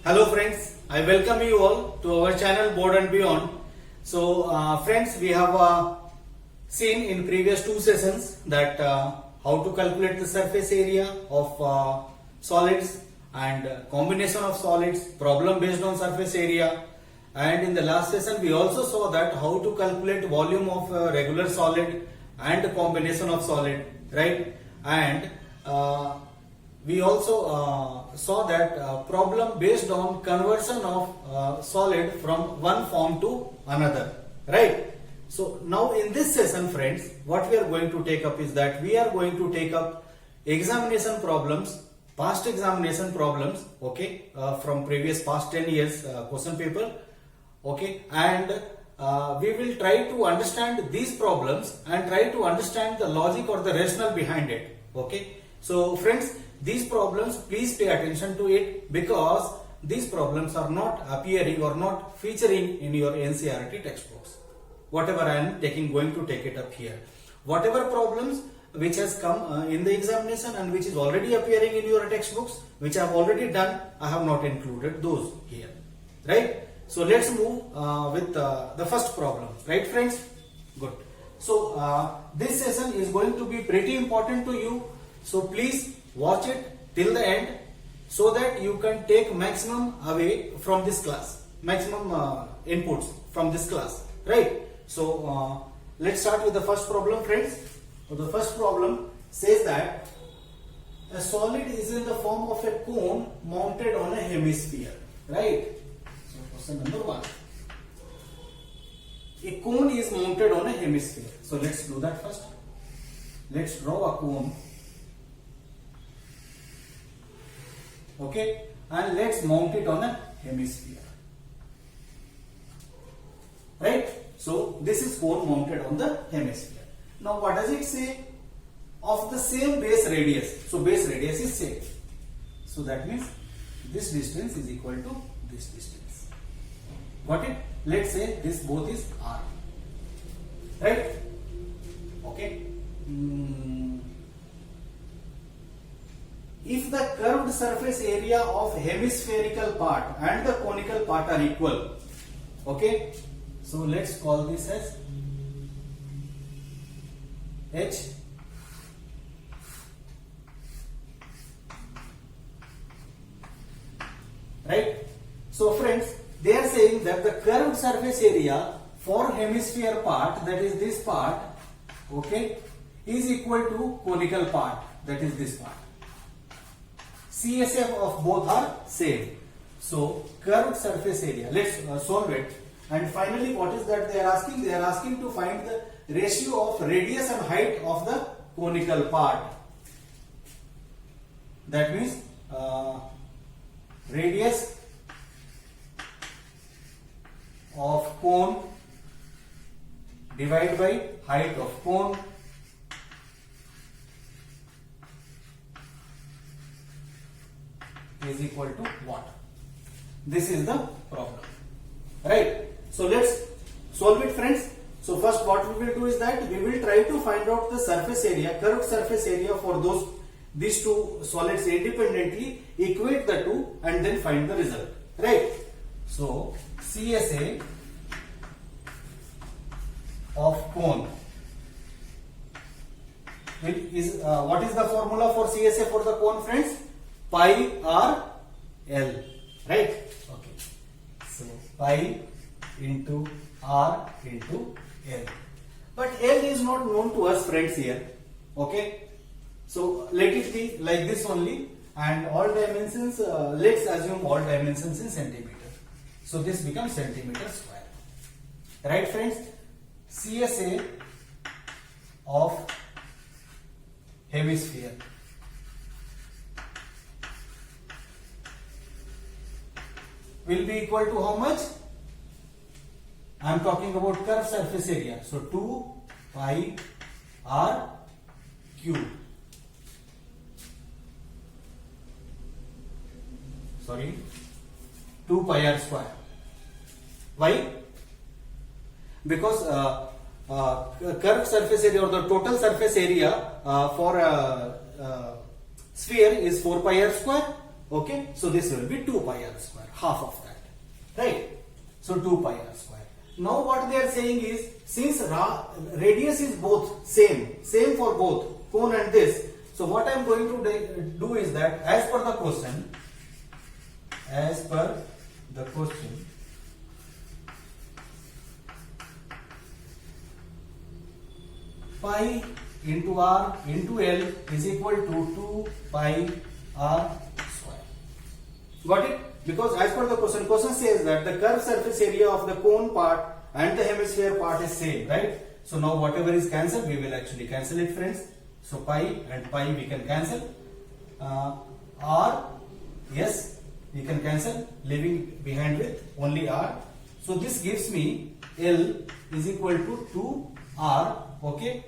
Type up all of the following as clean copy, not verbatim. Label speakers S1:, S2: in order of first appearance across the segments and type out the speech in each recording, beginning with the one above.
S1: Hello friends, I welcome you all to our channel Board and Beyond. So friends, we have seen in previous two sessions that how to calculate the surface area of solids and combination of solids, problem based on surface area, and in the last session we also saw that how to calculate volume of regular solid and combination of solid, right? And we also saw that problem based on conversion of solid from one form to another, right? So now in this session friends, what we are going to take up is that we are going to take up examination problems, past examination problems, okay, from previous past 10 years question paper, okay, and we will try to understand these problems and try to understand the logic or the rationale behind it, okay. So friends, these problems, please pay attention to it because these problems are not appearing or not featuring in your NCERT textbooks. Whatever I am going to take it up here. Whatever problems which has come in the examination and which is already appearing in your textbooks, which I have already done, I have not included those here, right? So let's move with the first problem, right friends? Good. So this session is going to be pretty important to you. So please watch it till the end so that you can take maximum away from this class, maximum inputs from this class, right? So let's start with the first problem, friends. So the first problem says that a solid is in the form of a cone mounted on a hemisphere, right? So question number 1. A cone is mounted on a hemisphere. So let's do that first. Let's draw a cone. Okay, and let's mount it on a hemisphere, right? So this is cone mounted on the hemisphere. Now what does it say? Of the same base radius. So base radius is same. So that means this distance is equal to this distance. Got it? Let's say this both is R, right? Okay. If the curved surface area of hemispherical part and the conical part are equal, okay, so let's call this as H, right? So friends, they are saying that the curved surface area for hemisphere part, that is this part, okay, is equal to conical part, that is this part. CSF of both are same. So curved surface area, let's solve it. And finally what is that they are asking? They are asking to find the ratio of radius and height of the conical part. That means radius of cone divided by height of cone is equal to what? This is the problem, right? So let's solve it, friends. So first what we will do is that we will try to find out the surface area, curved surface area for these two solids independently, equate the two and then find the result, right? So CSA of cone is what is the formula for CSA for the cone, friends? Pi r L, right? Okay. So pi into r into L. But L is not known to us, friends, here. Okay. So let it be like this only, and all dimensions, let's assume all dimensions in centimeter. So this becomes centimeter square. Right, friends? CSA of hemisphere will be equal to how much? I am talking about curved surface area. So 2 pi r cube. Sorry, 2 pi r square. Why? Because curved surface area or the total surface area for sphere is 4 pi r square, Okay, so this will be 2 pi r square, half of that, right? So 2 pi r square. Now what they are saying is, since radius is both same for both cone and this, so what I am going to do is that as per the question, pi into r into L is equal to 2 pi r square. Got it? Because as per the question says that the curved surface area of the cone part and the hemisphere part is same, right? So now whatever is cancelled, we will actually cancel it, friends. So pi and pi we can cancel. R, yes, we can cancel, leaving behind with only r. So this gives me L is equal to 2r. Okay.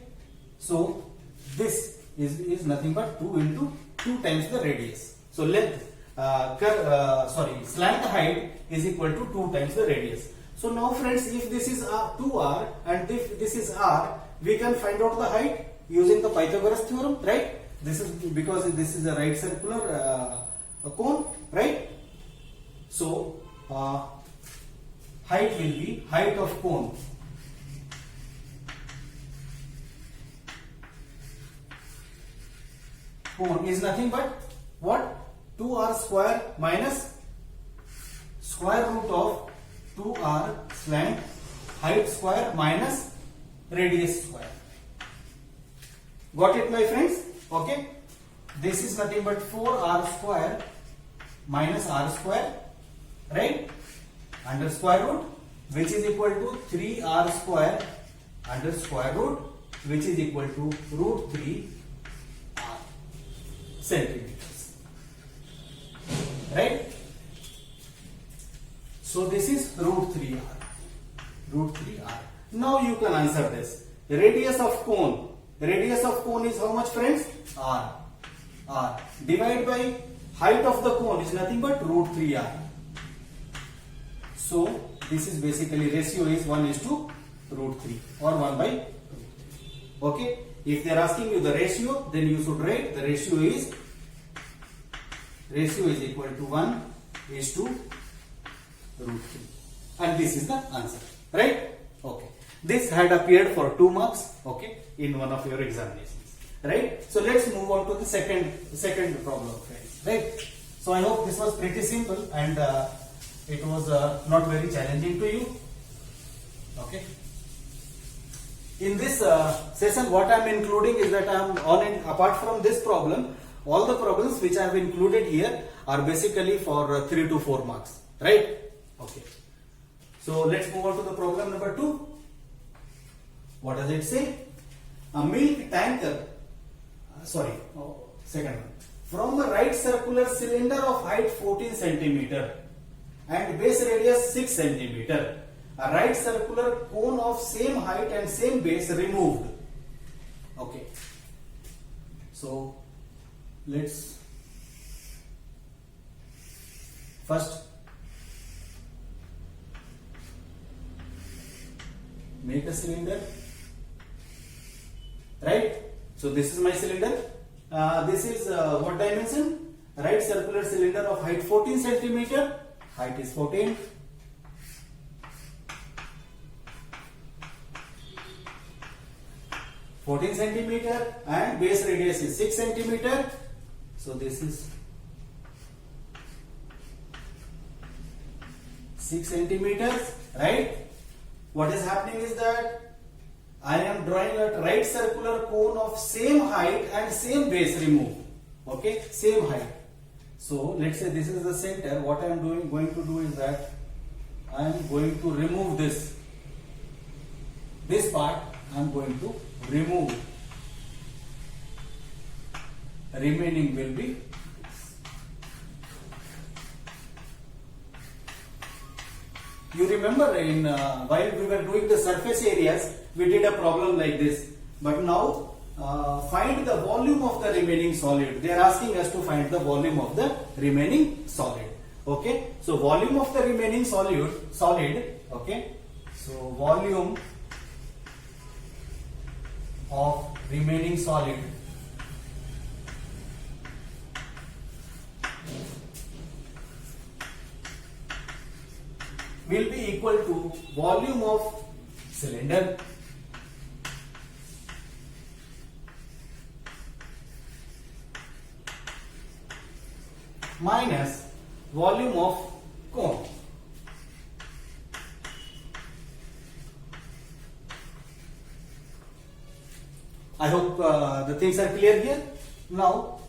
S1: So this is nothing but 2 into 2 times the radius. So length, slant height is equal to 2 times the radius. So now friends, if this is 2r and if this is r, we can find out the height using the Pythagoras theorem, right? This is because this is a right circular cone, right? So height will be height of cone. Cone is nothing but what? 2r square minus square root of 2r slant height square minus radius square. Got it, my friends? Okay. This is nothing but 4r square minus r square, right? Under square root, which is equal to 3r square under square root, which is equal to root 3 r centimeters, right? So this is root 3r. Now you can answer this. Radius of cone is how much, friends? R. Divided by height of the cone is nothing but root 3r. So this is basically ratio is 1 to root 3 or 1 by root 3. Okay. If they are asking you the ratio, then you should write the ratio is equal to 1 to root 3. And this is the answer, right? Okay. This had appeared for 2 marks, okay, in one of your examinations, right? So let's move on to the second problem, friends, right? So I hope this was pretty simple and it was not very challenging to you, okay? In this session, what I am including is that apart from this problem, all the problems which I have included here are basically for 3 to 4 marks, right? Okay. So let's move on to the problem number 2. What does it say? A milk tanker, second one. From a right circular cylinder of height 14 centimeter and base radius 6 centimeter, a right circular cone of same height and same base removed. Okay. So let's first make a cylinder, right? So this is my cylinder. This is what dimension? Right circular cylinder of height 14 centimeter. Height is 14. Centimeter and base radius is 6 centimeter. So this is 6 centimeters, right? What is happening is that I am drawing a right circular cone of same height and same base removed. Okay, same height. So let's say this is the center. What I am going to do is that I am going to remove this part. I am going to remove. Remaining will be this. You remember in while we were doing the surface areas, we did a problem like this. But now find the volume of the remaining solid. They are asking us to find the volume of the remaining solid. Okay. So volume of the remaining solid. Okay. So volume of remaining solid will be equal to volume of cylinder minus volume of cone. I hope the things are clear here. Now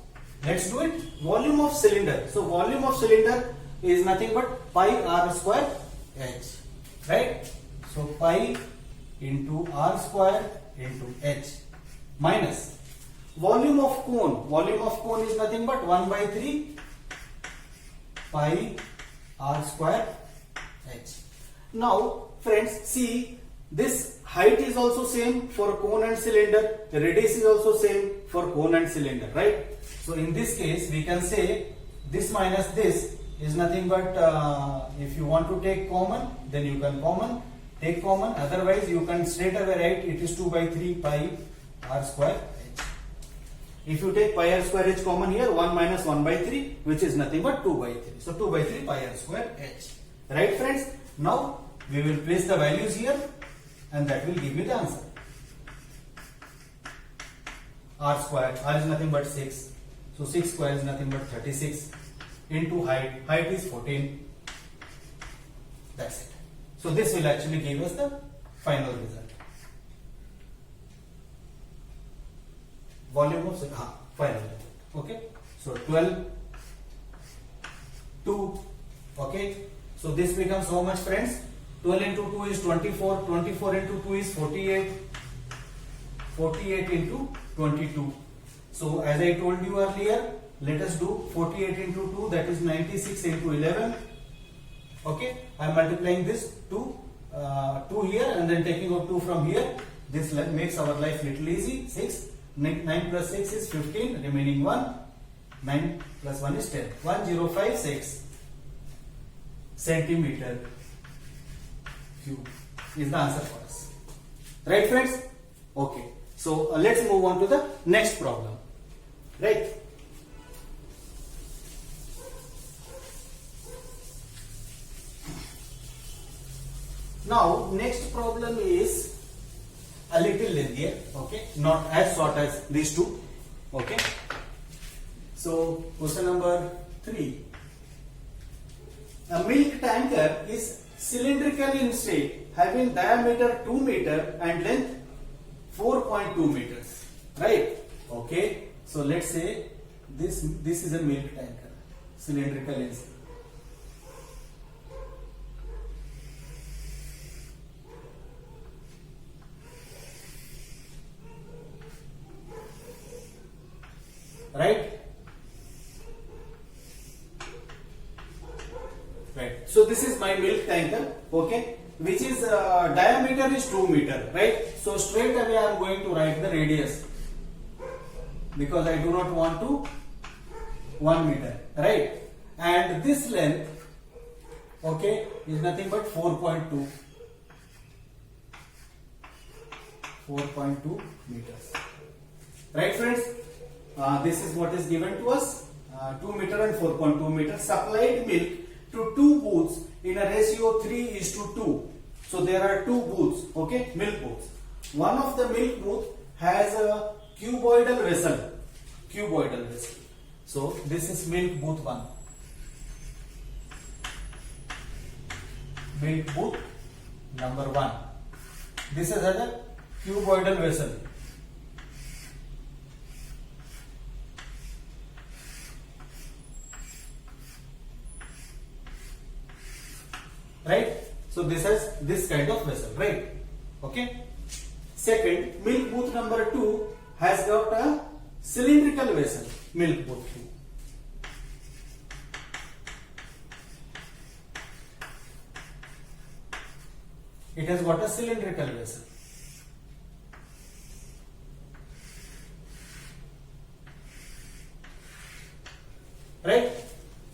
S1: let's do it. Volume of cylinder. So volume of cylinder is nothing but pi r square h, right? So pi into r square into h minus volume of cone. Volume of cone is nothing but 1 by 3 pi r square h. Now friends, see, this height is also same for cone and cylinder, the radius is also same for cone and cylinder, right? So in this case we can say this minus this is nothing but if you want to take common, then you can take common, otherwise you can straight away write it is 2 by 3 pi r square h. If you take pi r square h common here, 1 minus 1 by 3, which is nothing but 2 by 3. So 2 by 3 pi r square h. Right friends? Now we will place the values here and that will give me the answer. R square, r is nothing but 6. So 6 square is nothing but 36 into height. Height is 14. That's it. So this will actually give us the final result. Volume of final result. Okay. So 12, 2. Okay. So this becomes how much, friends? 12 into 2 is 24. 24 into 2 is 48. 48 into 22. So as I told you earlier, let us do 48 into 2, that is 96 into 11. Okay, I am multiplying this 2 here and then taking out 2 from here. This makes our life little easy. 6, 9 plus 6 is 15, remaining 1. 9 plus 1 is 10. 1056 centimeter cube is the answer for us. Right friends? Okay. So let's move on to the next problem. Right? Now next problem is a little lengthier, okay, not as short as these two. Okay. So question number 3. A milk tanker is cylindrical in shape, having diameter 2 meter and length 4.2 meters. Right? Okay. So let's say this is a milk tanker, cylindrical in shape. Right? Right. So this is my milk tanker, okay, which is diameter is 2 meter, right? So straight away I am going to write the radius because I do not want to 1 meter, right? And this length, okay, is nothing but 4.2 meters. Right friends? This is what is given to us, 2 meter and 4.2 meter supplied milk to 2 booths in a ratio 3:2. So there are 2 booths, okay, milk booths. One of the milk booth has a cuboidal vessel. So this is milk booth 1. Milk booth number 1. This is a cuboidal vessel. Right? So this has this kind of vessel, right? Okay. Second, milk booth number 2 has got a cylindrical vessel, milk booth 2. It has got a cylindrical vessel. Right?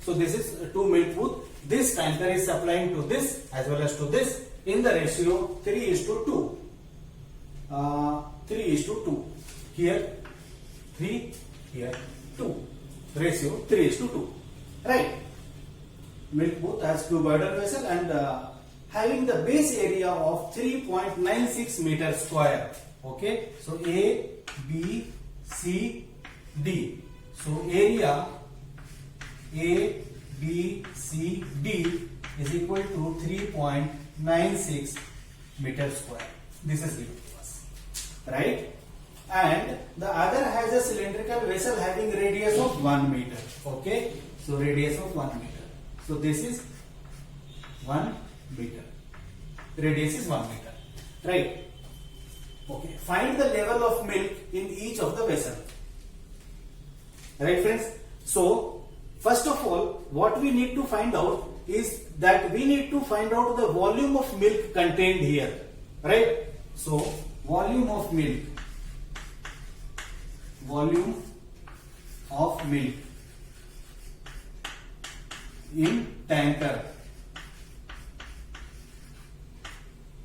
S1: So this is 2 milk booth. This tanker is supplying to this as well as to this in the ratio 3:2. 3:2. Here 3, here 2. Ratio 3:2. Right? Milk booth has cuboidal vessel and having the base area of 3.96 meter square. Okay, so A, B, C, D. So area A, B, C, D is equal to 3.96 meter square. This is given to us, right? And the other has a cylindrical vessel having radius of 1 meter. Okay, so radius of 1 meter. So this is 1 meter. Radius is 1 meter, right? Okay, find the level of milk in each of the vessel. Right, friends? So, first of all, what we need to find out is that we need to find out the volume of milk contained here. Right? So, volume of milk. Volume of milk in tanker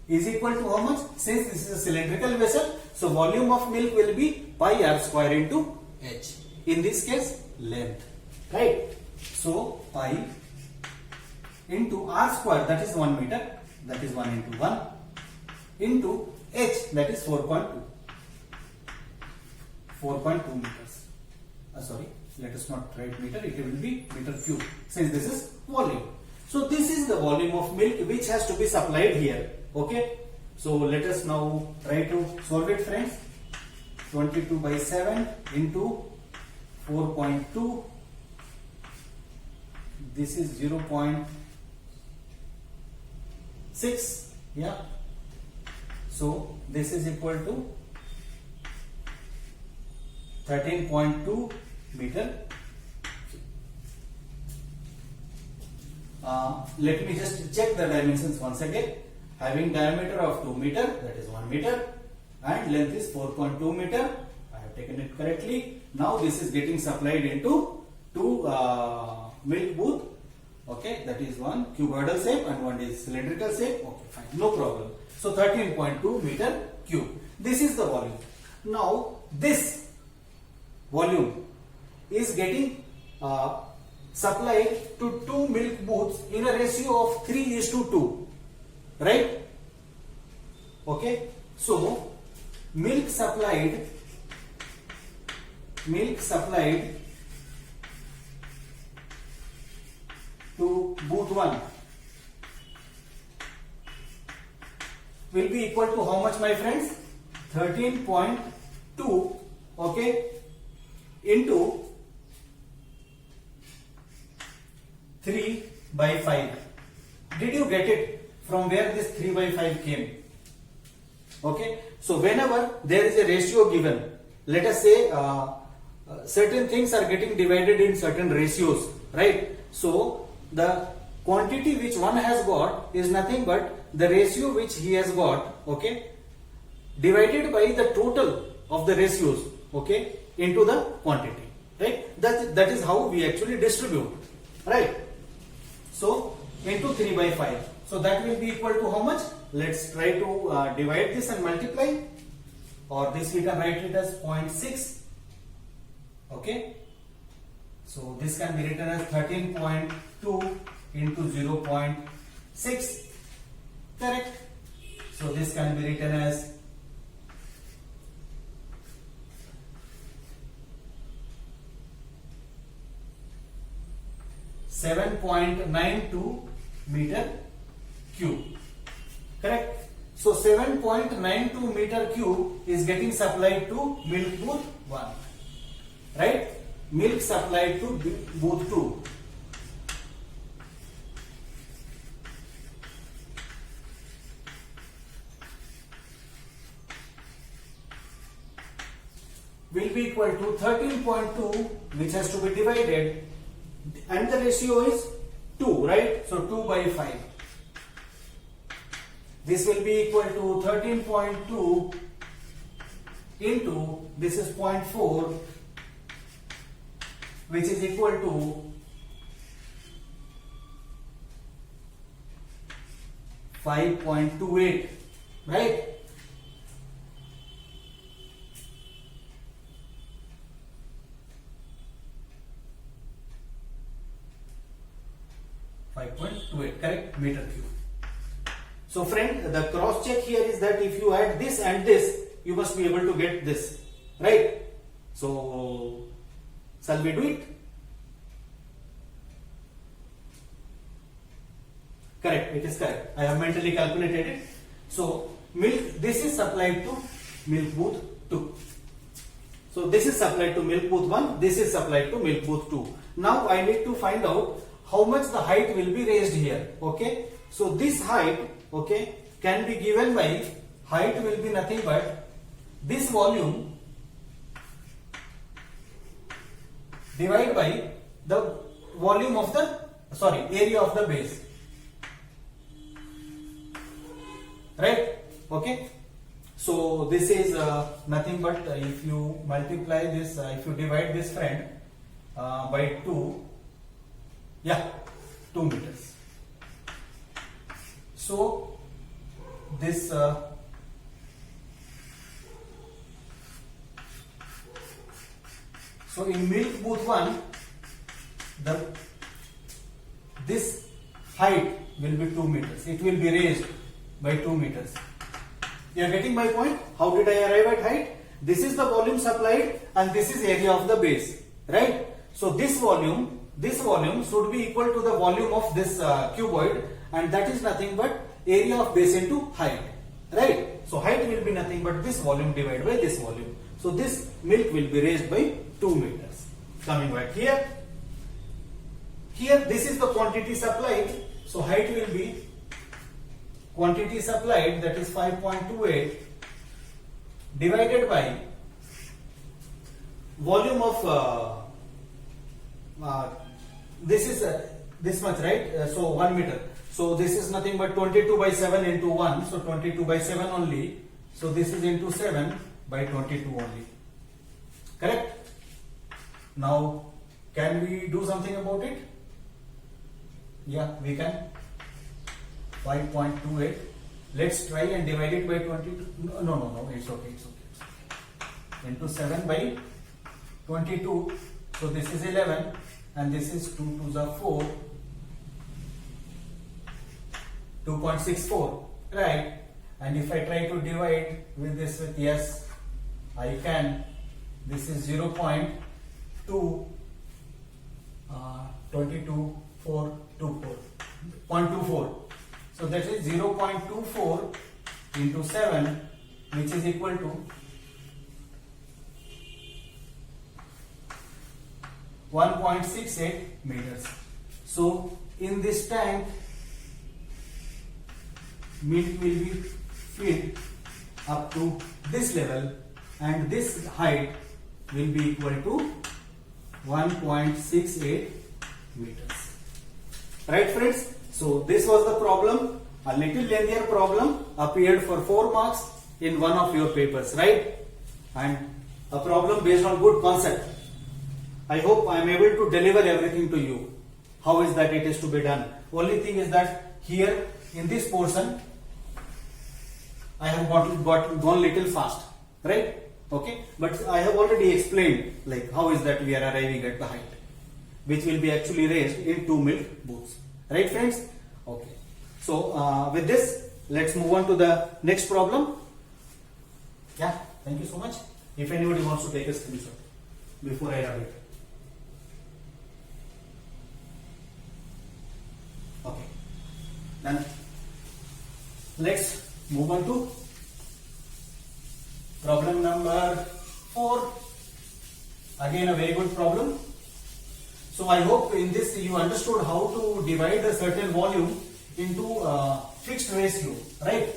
S1: is equal to how much? Since this is a cylindrical vessel, so volume of milk will be pi r square into h. In this case, length, right? So pi into r square, that is 1 meter, that is 1 into 1, into h, that is 4.2 meters. Sorry, let us not write meter, it will be meter cube since this is volume. So this is the volume of milk which has to be supplied here. Okay, so let us now try to solve it, friends. 22 by 7 into 4.2, this is 0.6, yeah, so this is equal to 13.2 meter. Let me just check the dimensions once again. Having diameter of 2 meter, that is 1 meter, and length is 4.2 meter. I have taken it correctly. Now this is getting supplied into two milk booth. Okay, that is one cuboidal shape and one is cylindrical shape. Okay, fine, no problem. So 13.2 meter cube. This is the volume. Now this volume is getting supplied to two milk booths in a ratio of 3:2. Right? Okay. So milk supplied to booth 1 will be equal to how much, my friends? 13.2, okay, into 3 by 5. Did you get it? From where this 3 by 5 came? Okay, so whenever there is a ratio given, let us say certain things are getting divided in certain ratios, right? So the quantity which one has got is nothing but the ratio which he has got, okay, divided by the total of the ratios, okay, into the quantity, right? That is how we actually distribute, right? So into 3 by 5. So that will be equal to how much? Let's try to divide this and multiply, or this we can write it as 0.6. Okay, so this can be written as 13.2 into 0.6, correct? So this can be written as 7.92 meter cube, correct? So 7.92 meter cube is getting supplied to milk booth 1, right? Milk supplied to booth 2. Will be equal to 13.2, which has to be divided, and the ratio is 2, right? So 2 by 5. This will be equal to 13.2 into, this is 0.4, which is equal to 5.28, right? Correct, meter cube. So friend, the cross check here is that if you add this and this, you must be able to get this, right? So shall we do it? Correct, it is correct. I have mentally calculated it. So milk, this is supplied to milk booth 2. So this is supplied to milk booth 1, this is supplied to milk booth 2. Now I need to find out how much the height will be raised here. Okay, so this height, okay, can be given by, height will be nothing but this volume divided by the volume of the, area of the base. Right? Okay. So this is nothing but if you multiply this, if you divide this friend by 2, yeah, 2 meters. So this so in milk booth 1, this height will be 2 meters. It will be raised by 2 meters. You are getting my point? How did I arrive at height? This is the volume supplied and this is area of the base, right? So this volume should be equal to the volume of this cuboid, and that is nothing but area of base into height, right? So height will be nothing but this volume divided by this volume. So this milk will be raised by 2 meters. Coming back here, this is the quantity supplied. So height will be quantity supplied, that is 5.28, divided by volume of this is this much, right? So 1 meter. So this is nothing but 22 by 7 into 1. So 22 by 7 only. So this is into 7 by 22 only. Correct? Now can we do something about it? Yeah, we can. 5.28. Let's try and divide it by 22. No, it's okay. Into 7 by 22. So this is 11 and this is 2 to the 4. 2.64, right? And if I try to divide with this with, yes, I can. This is 0.2 0.24. So that is 0.24 into 7, which is equal to 1.68 meters. So in this tank, milk will be filled up to this level, and this height will be equal to 1.68 meters. Right, friends? So this was the problem. A little lengthier problem appeared for 4 marks in one of your papers, right? And a problem based on good concept. I hope I am able to deliver everything to you. How is that it is to be done? Only thing is that here in this portion I have gone little fast, right? Okay, but I have already explained like how is that we are arriving at the height, which will be actually raised in 2 milk booths, right, friends? Okay, so with this, let's move on to the next problem. Yeah, thank you so much. If anybody wants to take a screenshot before I rub it. Okay, then let's move on to problem number 4. Again, a very good problem. So I hope in this you understood how to divide a certain volume into a fixed ratio, right?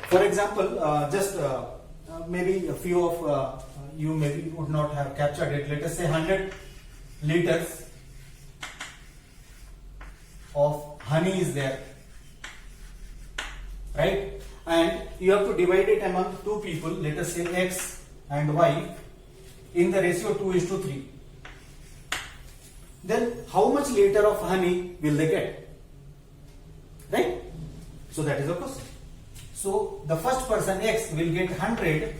S1: For example, just maybe a few of you maybe would not have captured it. Let us say 100 liters of honey is there, right? And you have to divide it among 2 people, let us say X and Y, in the ratio 2:3. Then how much liter of honey will they get? Right? So that is the question. So the first person X will get 100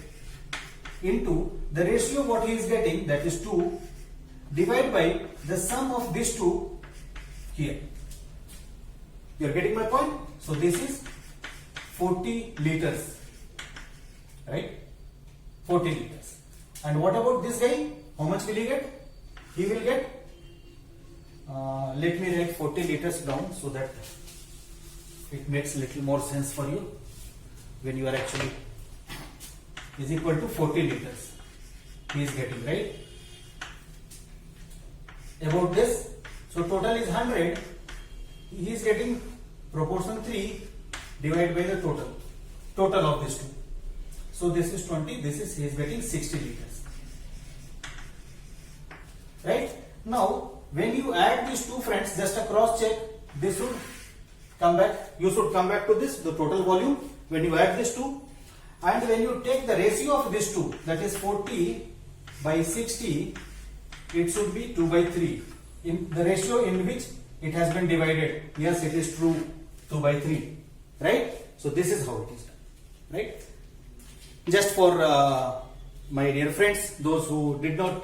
S1: into the ratio what he is getting, that is 2, divided by the sum of these 2 here. You're getting my point? So this is 40 liters, right? 40 liters. And what about this guy? How much will he get? He will get, let me write 40 liters down so that it makes little more sense for you when you are actually is equal to 40 liters. He is getting, right? About this, so total is 100. He is getting proportion 3 divided by the total of these two. So this is 20, this is he is getting 60 liters. Right? Now, when you add these two friends, just a cross check, this should come back, you should come back to this, the total volume, when you add these two. And when you take the ratio of these two, that is 40 by 60, it should be 2 by 3. In the ratio in which it has been divided. Yes, it is true, 2 by 3. Right? So this is how it is done. Right? Just for my dear friends, those who did not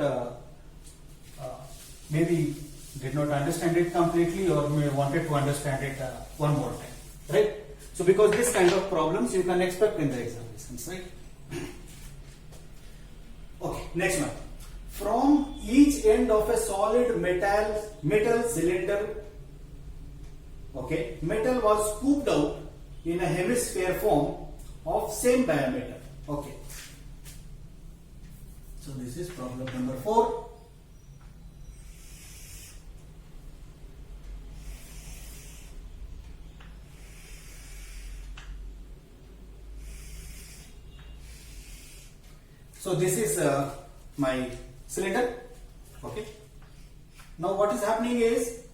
S1: maybe did not understand it completely or may wanted to understand it one more time. Right? So because this kind of problems you can expect in the examinations, right? Okay, next one. From each end of a solid metal cylinder, okay, metal was scooped out in a hemisphere form of same diameter. Okay. So this is problem number 4. So this is my cylinder. Okay. Now what is happening is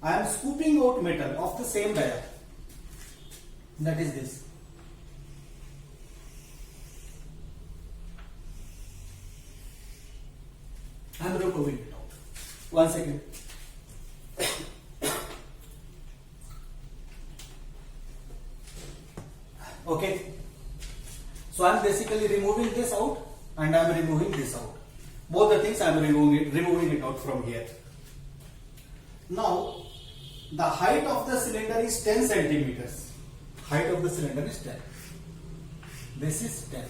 S1: I am scooping out metal of the same diameter. That is this. I am removing it out. 1 second. Okay. So I am basically removing this out and I am removing this out. Both the things I am removing it out from here. Now the height of the cylinder is 10 centimeters. Height of the cylinder is 10. This is 10.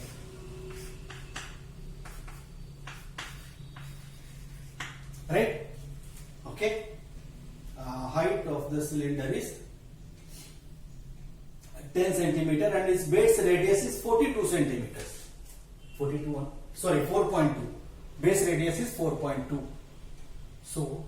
S1: Right? Okay. Height of the cylinder is 10 centimeter and its base radius is 42 centimeters. 4.2. Base radius is 4.2. So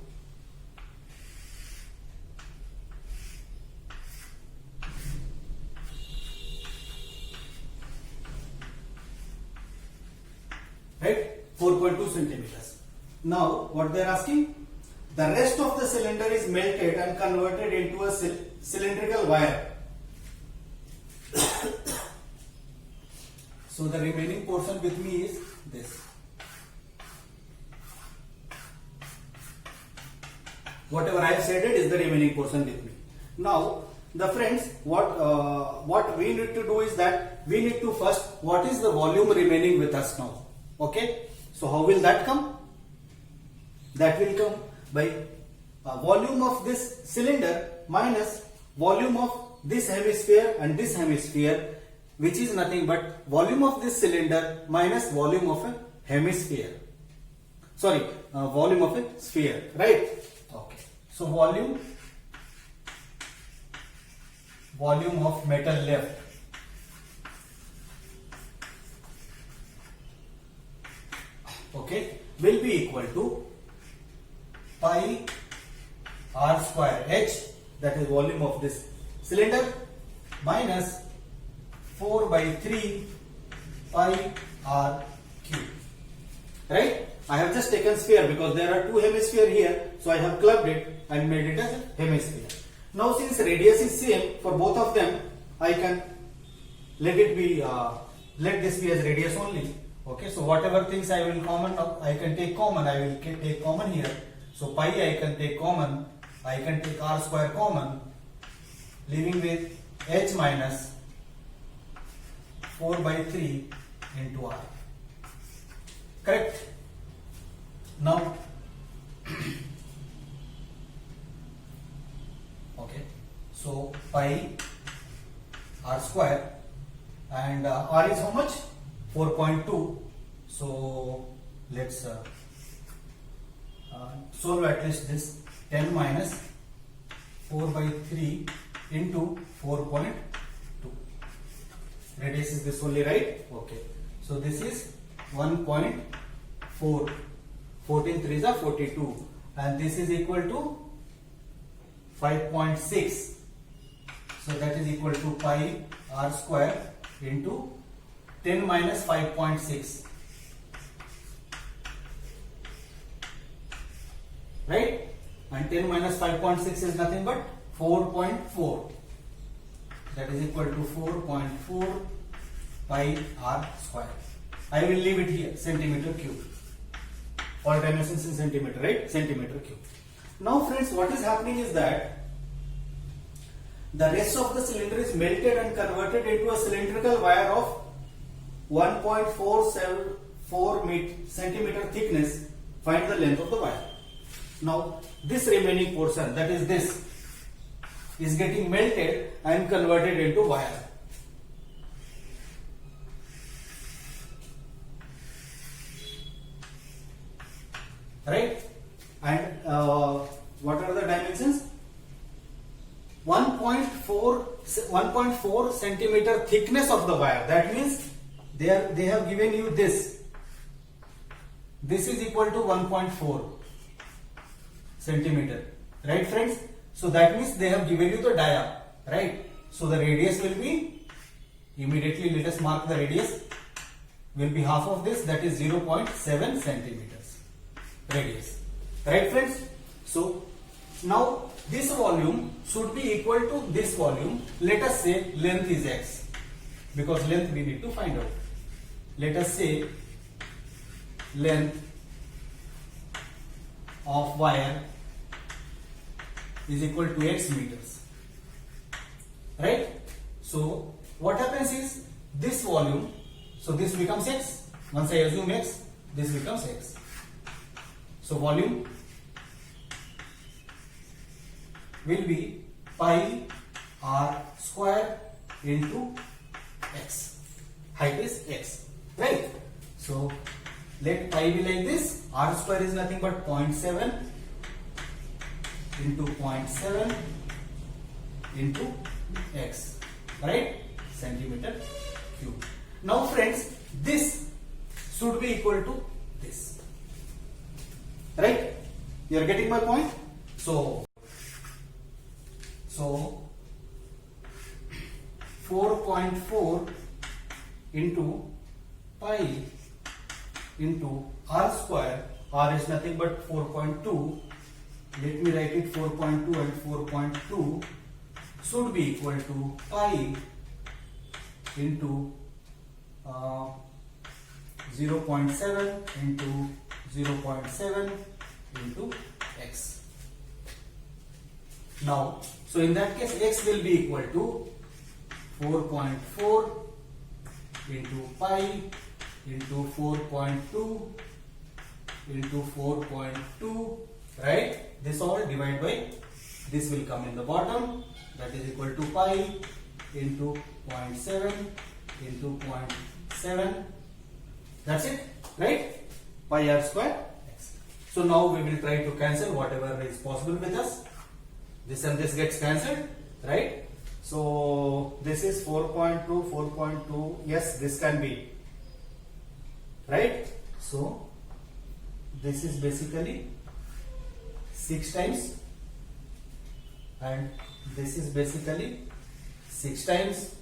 S1: right, 4.2 centimeters. Now what they are asking, the rest of the cylinder is melted and converted into a cylindrical wire. So the remaining portion with me is this. Whatever I have said it is the remaining portion with me. Now the friends, what we need to do is that we need to first, what is the volume remaining with us now? Okay. So how will that come? That will come by volume of this cylinder minus volume of this hemisphere and this hemisphere, which is nothing but volume of this cylinder minus volume of a hemisphere. Sorry, volume of a sphere, right? Okay. So volume of metal left okay will be equal to pi r square h, that is volume of this cylinder, minus 4 by 3 pi r cube. Right? I have just taken sphere because there are two hemispheres here, so I have clubbed it and made it as a hemisphere. Now since radius is same for both of them, I can let it be let this be as radius only. Okay, so whatever things I will common, I can take common. I will take common here. So pi I can take common. I can take r square common, leaving with h minus 4 by 3 into r. Correct? Now, okay. So pi r square, and r is how much? 4.2. So let's solve at least this. 10 minus 4 by 3 into 4.2. Radius is this only, right? Okay. So this is 1.4. 14 3s are 42, and this is equal to 5.6. So that is equal to pi r square into 10 minus 5.6. Right? And 10 minus 5.6 is nothing but 4.4. That is equal to 4.4 pi r square. I will leave it here, centimeter cube. All dimensions in centimeter, right? Centimeter cube. Now friends, what is happening is that the rest of the cylinder is melted and converted into a cylindrical wire of 1.474 centimeter thickness. Find the length of the wire. Now this remaining portion, that is this, is getting melted and converted into wire. Right? And what are the dimensions? 1.4 centimeter thickness of the wire. That means they have given you this. This is equal to 1.4 centimeter. Right, friends? So that means they have given you the dia. Right? So the radius will be, immediately let us mark the radius, will be half of this, that is 0.7 centimeters radius. Right, friends? So now this volume should be equal to this volume. Let us say length is x, because length we need to find out. Let us say length of wire is equal to x meters. Right? So what happens is this volume, so this becomes x. Once I assume x, this becomes x. So volume will be pi r square into x. Height is x. Right? So let pi be like this. R square is nothing but 0.7 into 0.7 into x. Right? Centimeter cube. Now friends, this should be equal to this. Right? You are getting my point? So 4.4 into pi into r square. R is nothing but 4.2. Let me write it, 4.2 and 4.2 should be equal to pi into 0.7 into 0.7 into x. Now, so in that case, x will be equal to 4.4 into pi into 4.2 into 4.2, right? This all divided by, this will come in the bottom, that is equal to pi into 0.7 into 0.7. That's it, right? Pi r square x. So now we will try to cancel whatever is possible with us. This and this gets cancelled, right? So this is 4.2, 4.2. Yes, this can be, right? So this is basically 6 times, and this is basically 6 times.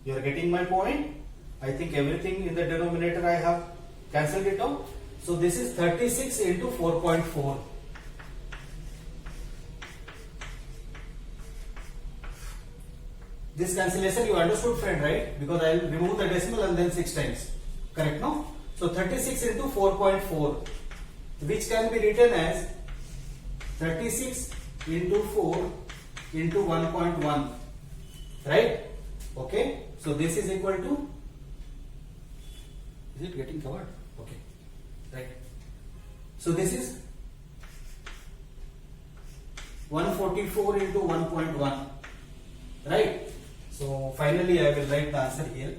S1: You are getting my point? I think everything in the denominator I have cancelled it out. So this is 36 into 4.4. This cancellation you understood, friend, right? Because I will remove the decimal and then 6 times. Correct, no? So 36 into 4.4, which can be written as 36 into 4 into 1.1. Right? Okay. So this is equal to, is it getting covered? Okay. Right. So this is 144 into 1.1. finally I will write the answer here.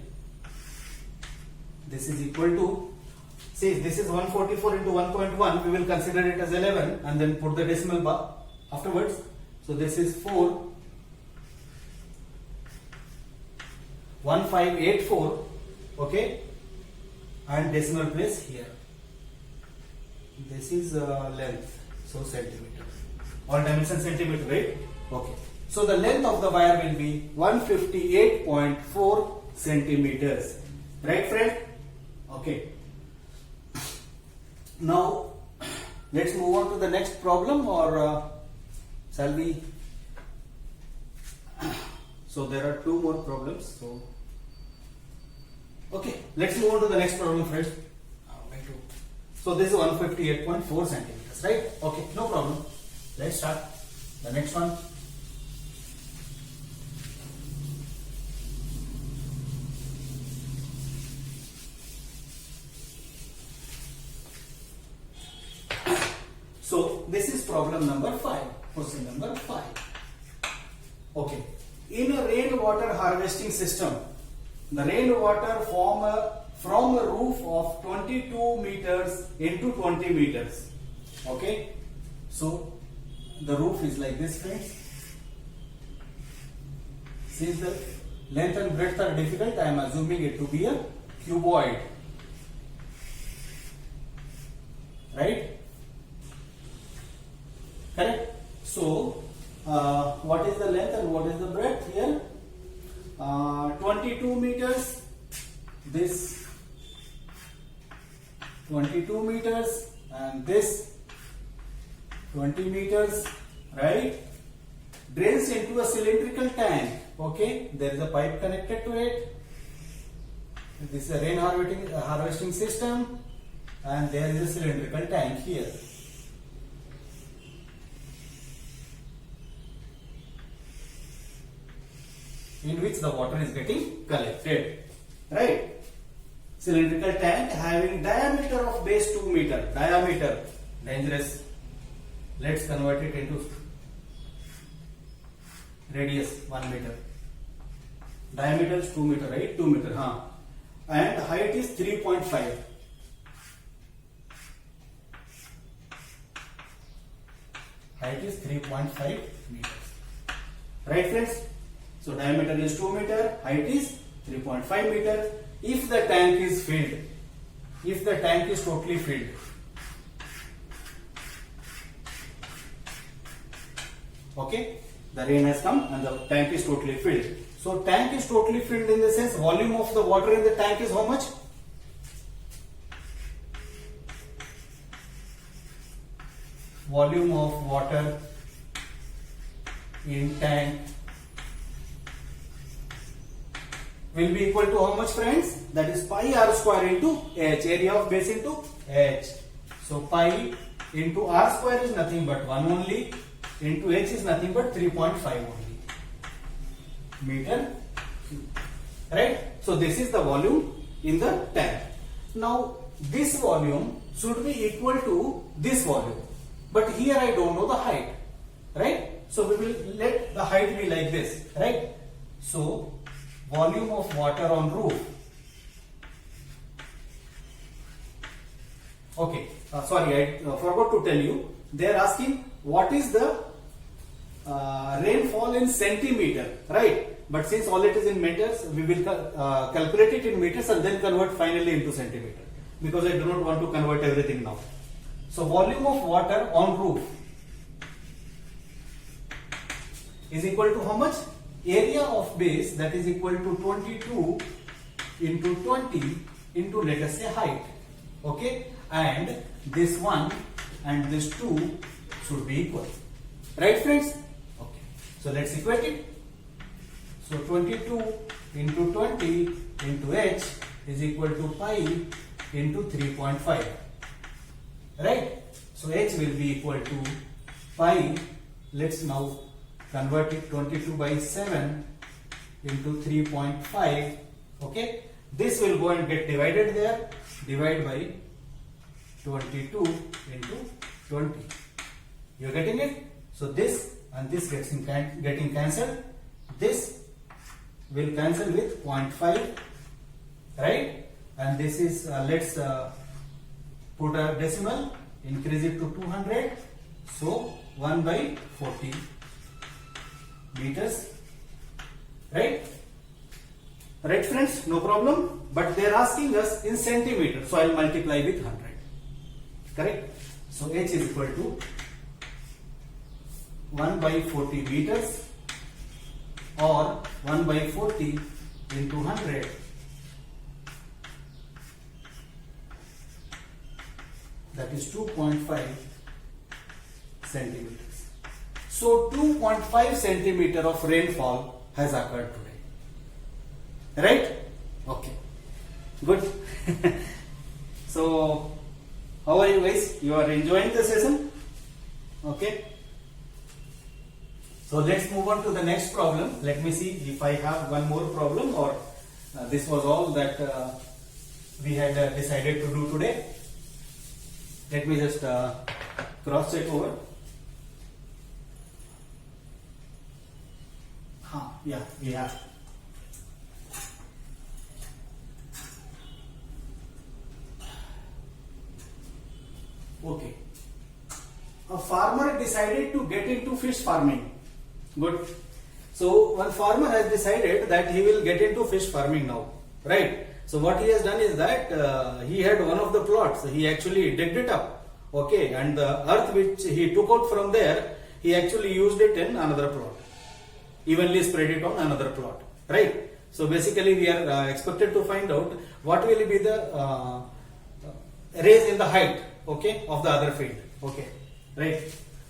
S1: This is equal to, see this is 144 into 1.1, we will consider it as 11 and then put the decimal bar afterwards. So this is 41584, okay, and decimal place here. This is length, so centimeter. All dimension centimeter, right? Okay. So the length of the wire will be 158.4 centimeters. Right, friend? Okay. Now let's move on to the next problem, or shall we? So there are two more problems. So okay, let's move on to the next problem, friends. So this is 158.4 centimeters, right? Okay, no problem. Let's start the next one. So this is problem number 5, question number 5. Okay, in a rainwater harvesting system, the rainwater from a roof of 22 meters into 20 meters. Okay, so the roof is like this, friends. Since the length and breadth are difficult, I am assuming it to be a cuboid, right? Correct. So what is the length and what is the breadth here? 22 meters, this 22 meters, and this 20 meters, right? Drains into a cylindrical tank. Okay, there is a pipe connected to it. This is a rain harvesting system, and there is a cylindrical tank here. In which the water is getting collected, right? Cylindrical tank having diameter of base 2 meter. Diameter, dangerous. Let's convert it into radius 1 meter. Diameter is 2 meter, right? 2 meter, huh? And height is 3.5. Height is 3.5 meters. Right, friends? So diameter is 2 meter, height is 3.5 meter. If the tank is filled, if the tank is totally filled, okay, the rain has come and the tank is totally filled. So tank is totally filled in the sense volume of the water in the tank is how much? Volume of water in tank will be equal to how much, friends? That is pi r square into h, area of base into h. So pi into r square is nothing but 1 only, into h is nothing but 3.5 only meter cube, right? So this is the volume in the tank. Now this volume should be equal to this volume, but here I don't know the height, right? So we will let the height be like this, right? So volume of water on roof. Okay, sorry, I forgot to tell you. They are asking what is the rainfall in centimeter, right? But since all it is in meters, we will calculate it in meters and then convert finally into centimeter, because I do not want to convert everything now. So volume of water on roof is equal to how much? Area of base, that is equal to 22 into 20 into, let us say, height. Okay, and this one and this 2 should be equal, right, friends? Okay, so let's equate it. So 22 into 20 into h is equal to pi into 3.5, right? So h will be equal to pi. Let's now convert it, 22 by 7 into 3.5. Okay, this will go and get divided there. Divide by 22 into 20. You're getting it? So this and this getting cancelled. This will cancel with 0.5, right? And this is let's put a decimal, increase it to 200, so 1 by 40 meters, right? Right friends, no problem, but they are asking us in centimeters, so I will multiply with 100, correct? So h is equal to 1 by 40 meters or 1 by 40 into 100, that is 2.5 centimeters. So 2.5 centimeter of rainfall has occurred today, right? Okay, good. So how are you guys? You are enjoying the session? Okay. So let's move on to the next problem. Let me see if I have one more problem, or this was all that we had decided to do today. Let me just cross check over. Yeah, we have. Okay. A farmer decided to get into fish farming. Good. So one farmer has decided that he will get into fish farming now, right? So what he has done is that he had one of the plots. He actually digged it up, okay, and the earth which he took out from there, he actually used it in another plot, evenly spread it on another plot, right? So basically we are expected to find out what will be the raise in the height, okay, of the other field, okay, right?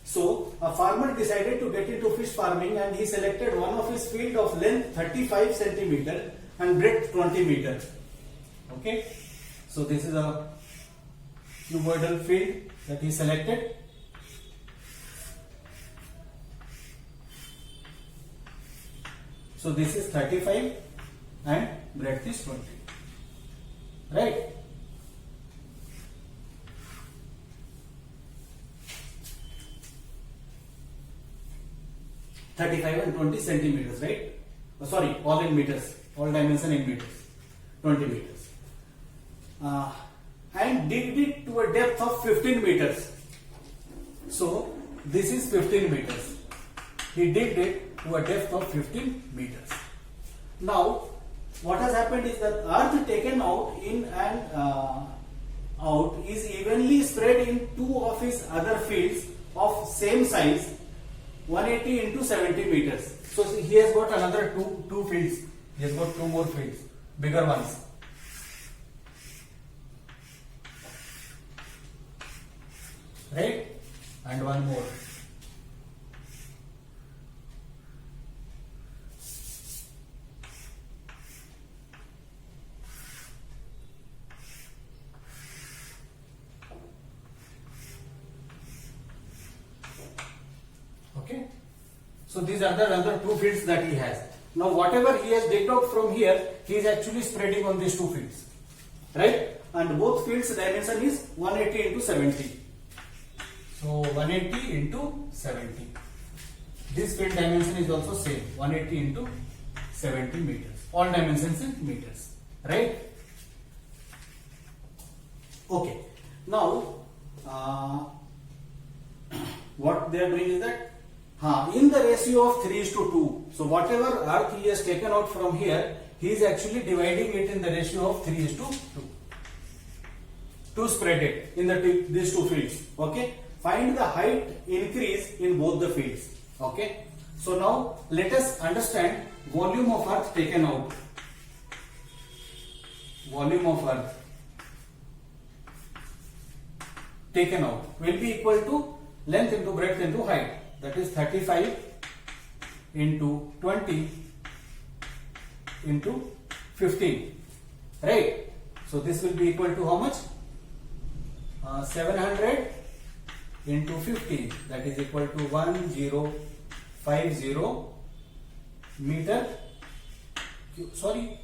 S1: So a farmer decided to get into fish farming and he selected one of his field of length 35 centimeter and breadth 20 meter. Okay, so this is a cuboidal field that he selected. So this is 35 and breadth is 20, right? (35 and 20 centimeters, right? Oh, sorry, all in meters, all dimension in meters, 20 meters. And digged it to a depth of 15 meters. So this is 15 meters. He digged it to a depth of 15 meters. Now what has happened is that earth taken out in and out is evenly spread in two of his other fields of same size, 180 into 70 meters. So he has got another two fields. He has got two more fields, bigger ones. Right? And one more. Okay. So these are the other two fields that he has. Now whatever he has digged out from here, he is actually spreading on these two fields. Right? And both fields dimension is 180 into 70. So 180 into 70. This field dimension is also same, 180 into 70 meters. All dimensions in meters. Right? Okay. Now what they are doing is that in the ratio of 3:2. So whatever earth he has taken out from here, he is actually dividing it in the ratio of 3:2 to spread it in these two fields. Okay. Find the height increase in both the fields. Okay. So now let us understand volume of earth taken out. Volume of earth taken out will be equal to length into breadth into height. That is 35 into 20 into 15. Right. So this will be equal to how much? 700 into 15, that is equal to 1050 meter. Sorry,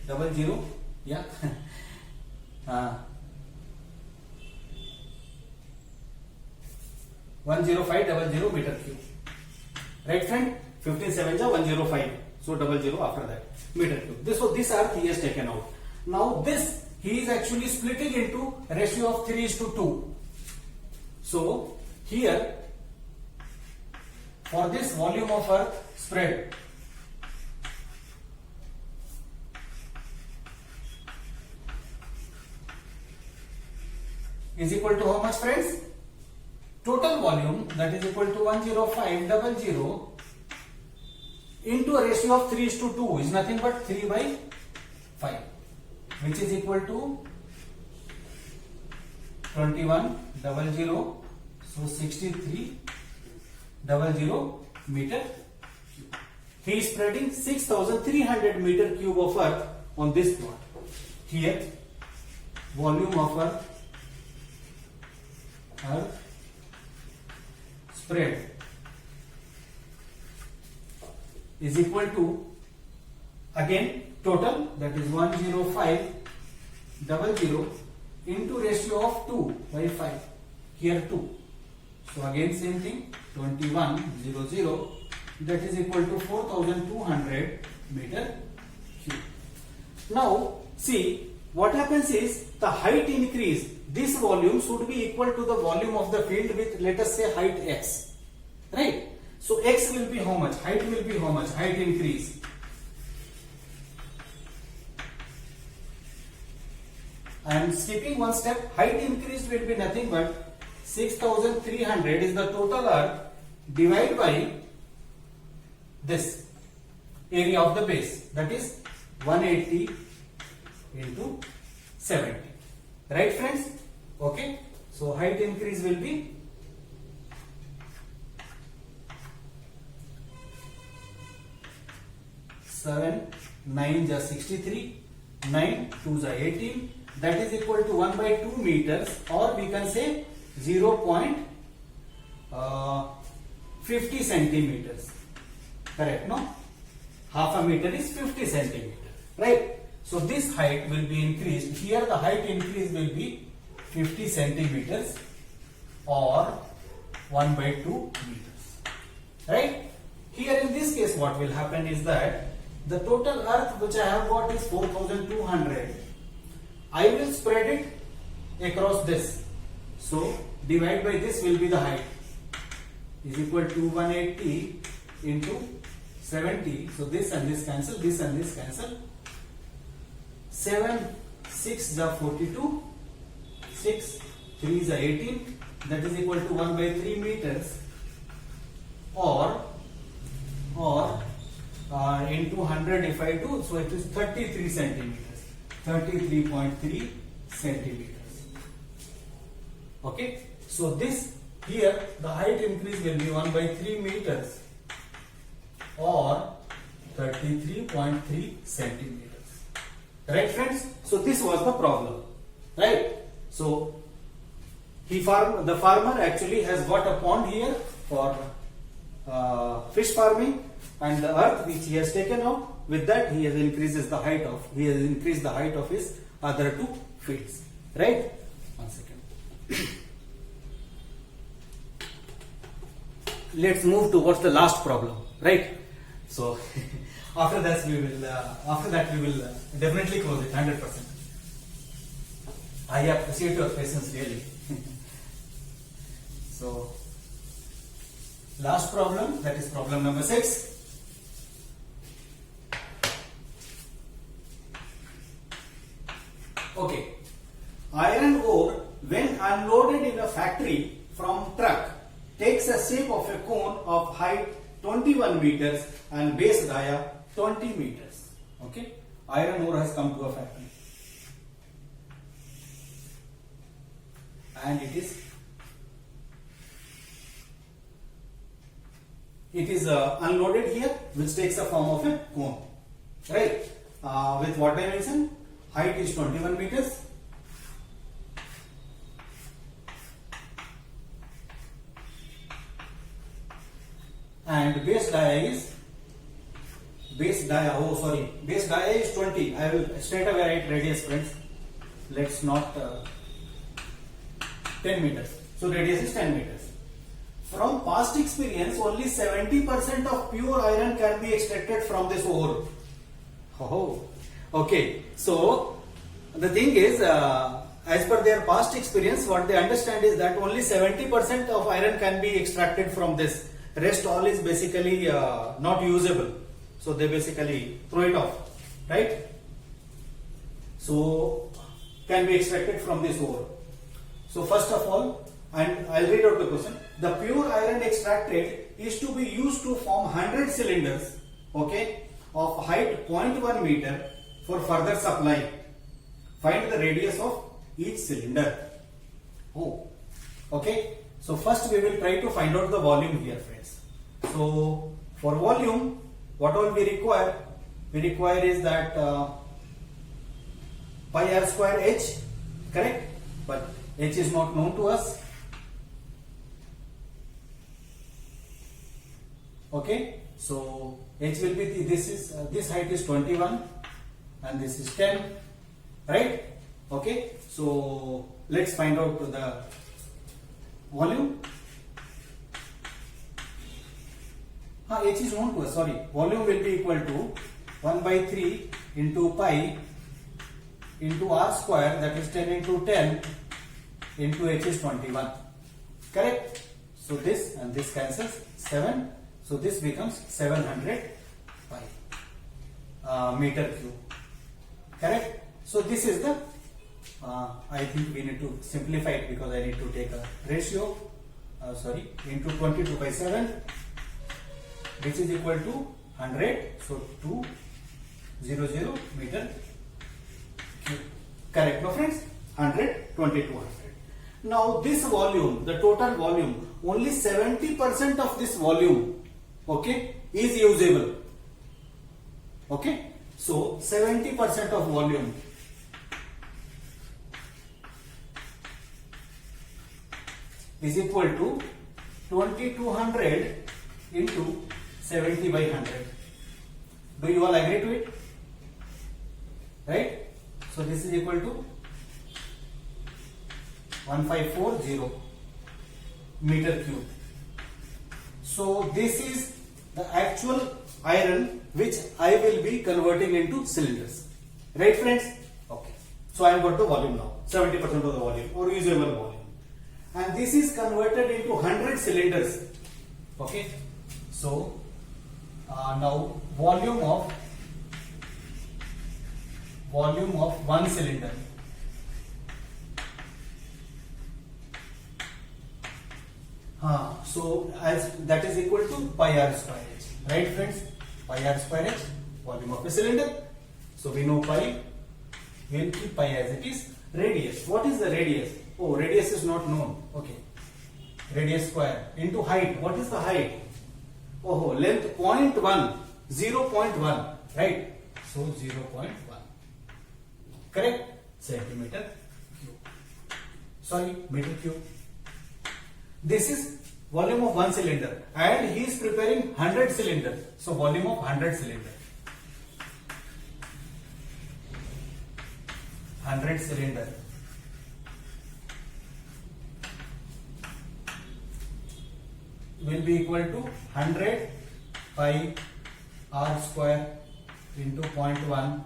S1: double zero, yeah. 10500 meter cube. Right friend? 15 7 105. So 00 after that meter cube. This earth he has taken out. Now this he is actually splitting into ratio of 3:2. So here for this volume of earth spread is equal to how much, friends? Total volume, that is equal to 10500 into a ratio of 3:2 is nothing but 3/5, which is equal to 2100, so 6300 meter cube. He is spreading 6300 meter cube of earth on this plot. Here volume of earth spread is equal to, again, total, that is 10500 into ratio of 2/5, here 2. So again same thing, 2100, that is equal to 4200 meter cube. Now see what happens is the height increase, this volume should be equal to the volume of the field with, let us say, height x, right? So x will be how much, height will be how much, height increase. I am skipping one step, height increase will be nothing but 6300 is the total earth divided by this area of the base, that is 180 into 70, right friends? Okay, so height increase will be 7 9 is 63, 9 2 is 18, that is equal to 1/2 meters, or we can say 0.50 centimeters, correct? No, half a meter is 50 centimeters, right? So this height will be increased. Here the height increase will be 50 centimeters or 1/2 meters, right? Here in this case what will happen is that the total earth which I have got is 4200. I will spread it across this. So divide by this will be the height, is equal to 180 into 70. So this and this cancel, this and this cancel. 7 6 is 42, 6 3 is 18, that is equal to 1/3 meters, or into 100 if I do, so it is 33 centimeters, 33.3 centimeters. Okay, so this here the height increase will be 1/3 meters or 33.3 centimeters, right friends? So this was the problem, right? So the farmer actually has got a pond here for fish farming, and the earth which he has taken out, with that he has increased the height of his other two fields, right? One second. Let's move towards the last problem, right? So after that we will definitely close it 100%. I appreciate your patience really. So last problem, that is problem number 6. Okay, iron ore when unloaded in a factory from truck takes a shape of a cone of height 21 meters and base dia 20 meters. Okay, iron ore has come to a factory and it is unloaded here, which takes a form of a cone, right? With what dimension? Height is 21 meters. And base dia is 20. I will straight away write radius, friends. Let's not 10 meters. So radius is 10 meters. from past experience, only 70% of pure iron can be extracted from this ore. Oh, okay. So the thing is, as per their past experience, what they understand is that only 70% of iron can be extracted from this. Rest all is basically not usable. So they basically throw it off, right? So can be extracted from this ore. So first of all, and I'll read out the question. The pure iron extracted is to be used to form 100 cylinders, okay, of height 0.1 meter for further supply. Find the radius of each cylinder. Oh, okay. So first we will try to find out the volume here, friends. So for volume, what all we require? We require is that pi r square h, correct? But h is not known to us. Okay, so h will be this height is 21 and this is 10, right? Okay, so let's find out the volume. H is known to us, sorry. Volume will be equal to 1 by 3 into pi into r square, that is 10 into 10 into h is 21, correct? So this and this cancels, 7. So this becomes 700 pi meter cube, correct? So this is the, I think we need to simplify it because I need to take a ratio, into 22 by 7, which is equal to 100. So 200 meter cube, correct? No friends, 100, 2200. Now this volume, the total volume, only 70% of this volume, okay, is usable. Okay, so 70% of volume is equal to 2200 into 70 by 100. Do you all agree to it? Right? So this is equal to 1540 meter cube. So this is the actual iron which I will be converting into cylinders. Right, friends? Okay. So I have got the volume now, 70% of the volume or usable volume. And this is converted into 100 cylinders. Okay. So now volume of one cylinder. So as that is equal to pi r square h, right, friends? Pi r square h, volume of a cylinder. So we know pi. We'll keep pi as it is. Radius. What is the radius? Oh, radius is not known. Okay. Radius square into height. What is the height? Oh, length 0.1, 0.1, right? So 0.1. Correct? Centimeter cube. Sorry, meter cube. This is volume of one cylinder and he is preparing 100 cylinders. So volume of 100 cylinder. 100 cylinder. Will be equal to 100 pi r square into 0.1.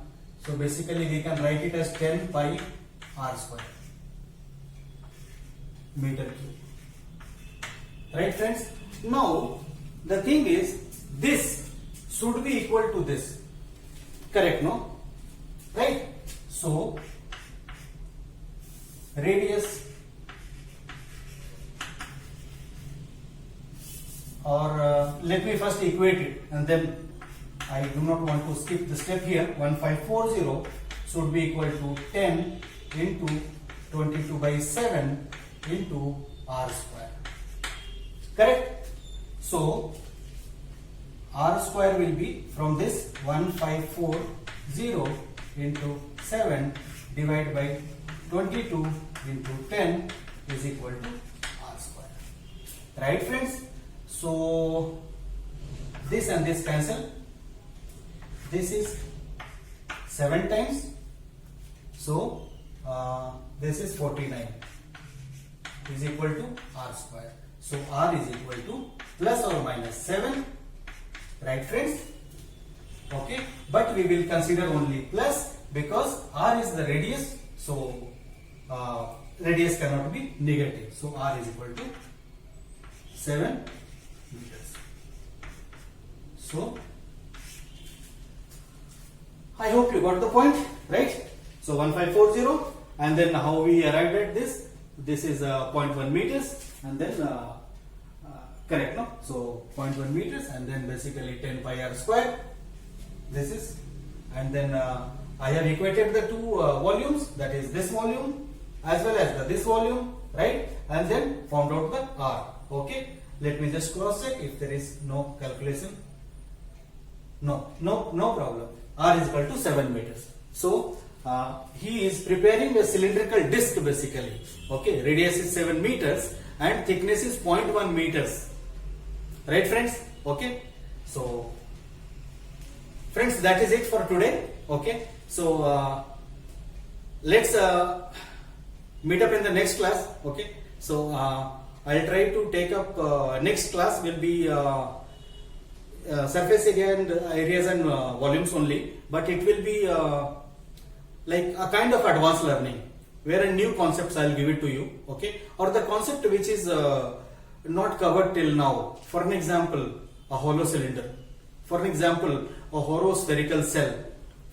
S1: So basically we can write it as 10 pi r square meter cube. Right, friends? Now the thing is, this should be equal to this. Correct, no? Right? So radius or let me first equate it, and then I do not want to skip the step here. 1540 should be equal to 10 into 22 by 7 into r square. Correct? So r square will be from this 1540 into 7 divided by 22 into 10 is equal to r square. Right, friends? So this and this cancel. This is 7 times. So this is 49 is equal to r square. So r is equal to plus or minus 7, right friends? Okay, but we will consider only plus because r is the radius, so radius cannot be negative. So r is equal to 7 meters. So I hope you got the point, right? So 1540, and then how we arrived at this? This is 0.1 meters, and then correct, no? So 0.1 meters, and then basically 10 pi r square. This is, and then I have equated the two volumes, that is this volume as well as this volume, right? And then found out the r. Okay, let me just cross check if there is no calculation. No problem. R is equal to 7 meters. So he is preparing a cylindrical disc basically. Okay, radius is 7 meters and thickness is 0.1 meters. Right friends? Okay. So friends, that is it for today. Okay. So let's meet up in the next class. Okay. So I'll try to take up next class will be surface area and areas and volumes only, but it will be like a kind of advanced learning where a new concepts I'll give it to you, okay, or the concept which is not covered till now. For an example, a hollow cylinder. For an example, a hollow spherical cell.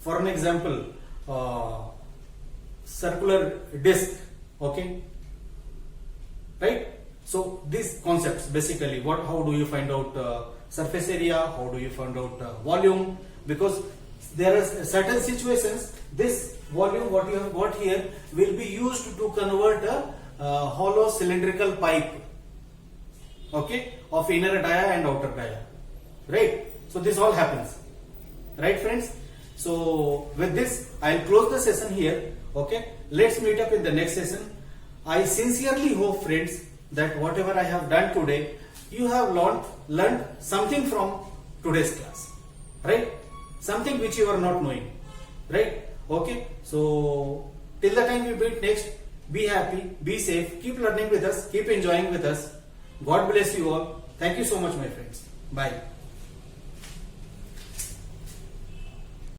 S1: For an example, circular disc, okay, right? So these concepts basically, how do you find out surface area, how do you find out volume, because there are certain situations this volume what you have got here will be used to convert a hollow cylindrical pipe, okay, of inner dia and outer dia, right? So this all happens, right friends? So with this I'll close the session here. Okay, let's meet up in the next session. I sincerely hope friends that whatever I have done today, you have learned something from today's class, right? Something which you are not knowing, right? Okay, so till the time we meet next, be happy, be safe, keep learning with us, keep enjoying with us. God bless you all. Thank you so much, my friends. Bye.